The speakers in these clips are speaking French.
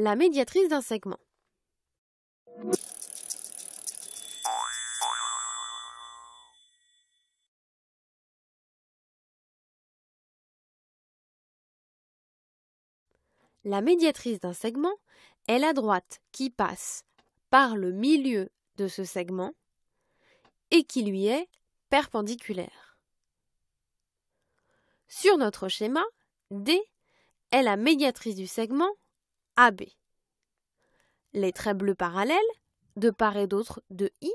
La médiatrice d'un segment. La médiatrice d'un segment est la droite qui passe par le milieu de ce segment et qui lui est perpendiculaire. Sur notre schéma, D est la médiatrice du segment AB. Les traits bleus parallèles, de part et d'autre de I,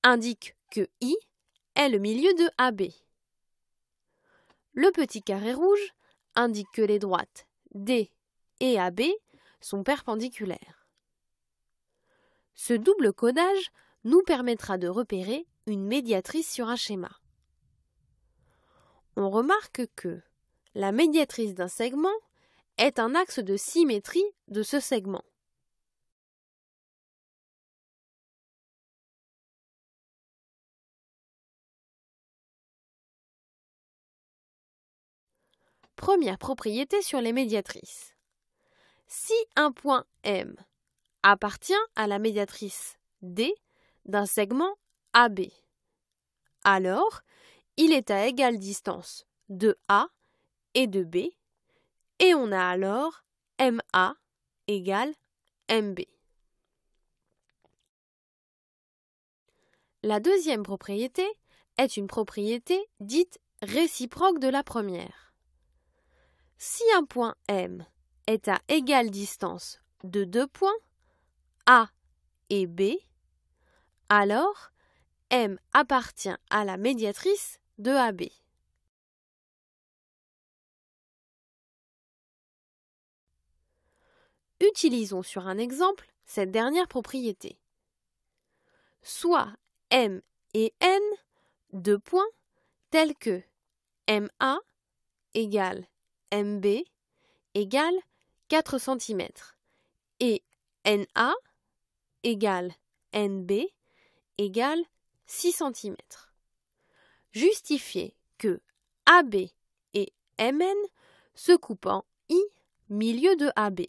indiquent que I est le milieu de AB. Le petit carré rouge indique que les droites D et AB sont perpendiculaires. Ce double codage nous permettra de repérer une médiatrice sur un schéma. On remarque que la médiatrice d'un segment est un axe de symétrie de ce segment. Première propriété sur les médiatrices. Si un point M appartient à la médiatrice D d'un segment AB, alors il est à égale distance de A et de B, et on a alors MA égale MB. La deuxième propriété est une propriété dite réciproque de la première. Si un point M est à égale distance de deux points, A et B, alors M appartient à la médiatrice de AB. Utilisons sur un exemple cette dernière propriété. Soit M et N, deux points, tels que MA égale MB égale 4 cm et NA égale NB égale 6 cm. Justifiez que AB et MN se coupent en I milieu de AB.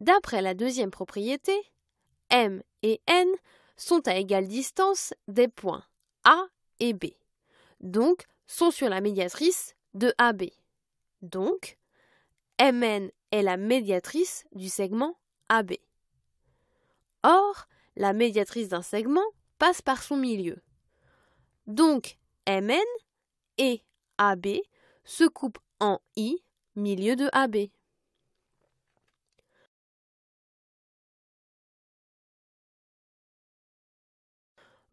D'après la deuxième propriété, M et N sont à égale distance des points A et B, donc sont sur la médiatrice de AB. Donc, MN est la médiatrice du segment AB. Or, la médiatrice d'un segment passe par son milieu. Donc, MN et AB se coupent en I, milieu de AB.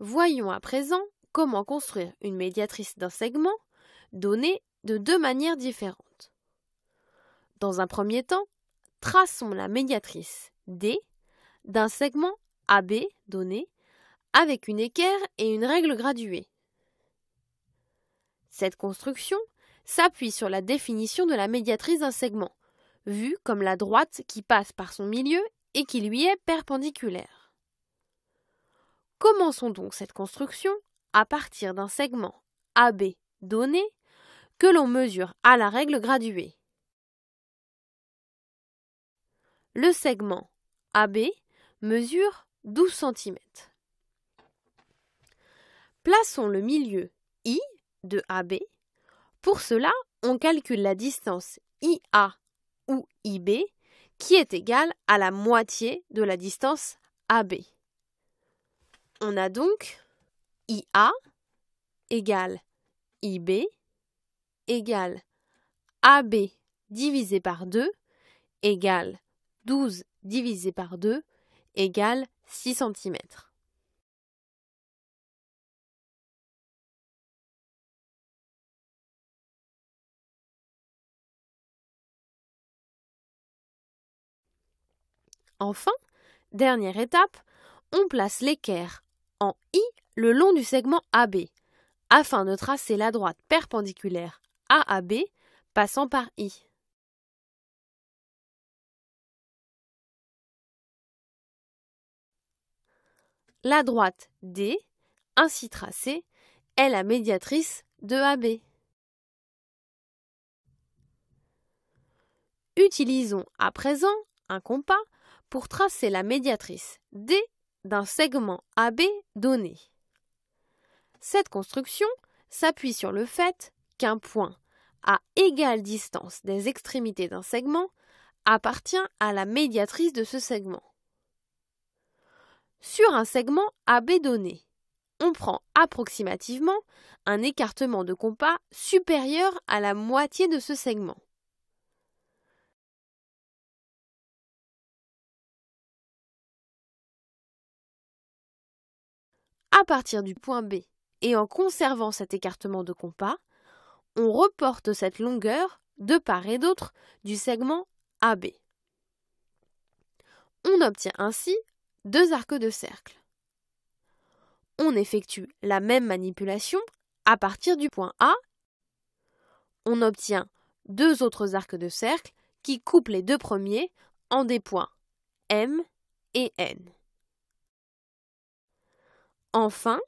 Voyons à présent comment construire une médiatrice d'un segment donné de deux manières différentes. Dans un premier temps, traçons la médiatrice D d'un segment AB donné avec une équerre et une règle graduée. Cette construction s'appuie sur la définition de la médiatrice d'un segment, vue comme la droite qui passe par son milieu et qui lui est perpendiculaire. Commençons donc cette construction à partir d'un segment AB donné que l'on mesure à la règle graduée. Le segment AB mesure 12 cm. Plaçons le milieu I de AB. Pour cela, on calcule la distance IA ou IB qui est égale à la moitié de la distance AB. On a donc IA égale IB égale AB divisé par 2 égale 12 divisé par 2 égale 6 cm. Enfin, dernière étape, on place l'équerre en I le long du segment AB afin de tracer la droite perpendiculaire à AB passant par I. La droite D, ainsi tracée, est la médiatrice de AB. Utilisons à présent un compas pour tracer la médiatrice D d'un segment AB donné. Cette construction s'appuie sur le fait qu'un point à égale distance des extrémités d'un segment appartient à la médiatrice de ce segment. Sur un segment AB donné, on prend approximativement un écartement de compas supérieur à la moitié de ce segment. À partir du point B et en conservant cet écartement de compas, on reporte cette longueur de part et d'autre du segment AB. On obtient ainsi deux arcs de cercle. On effectue la même manipulation à partir du point A. On obtient deux autres arcs de cercle qui coupent les deux premiers en des points M et N. Enfin,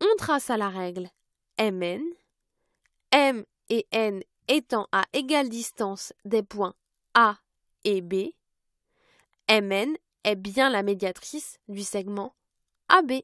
on trace à la règle MN, M et N étant à égale distance des points A et B. MN est bien la médiatrice du segment AB.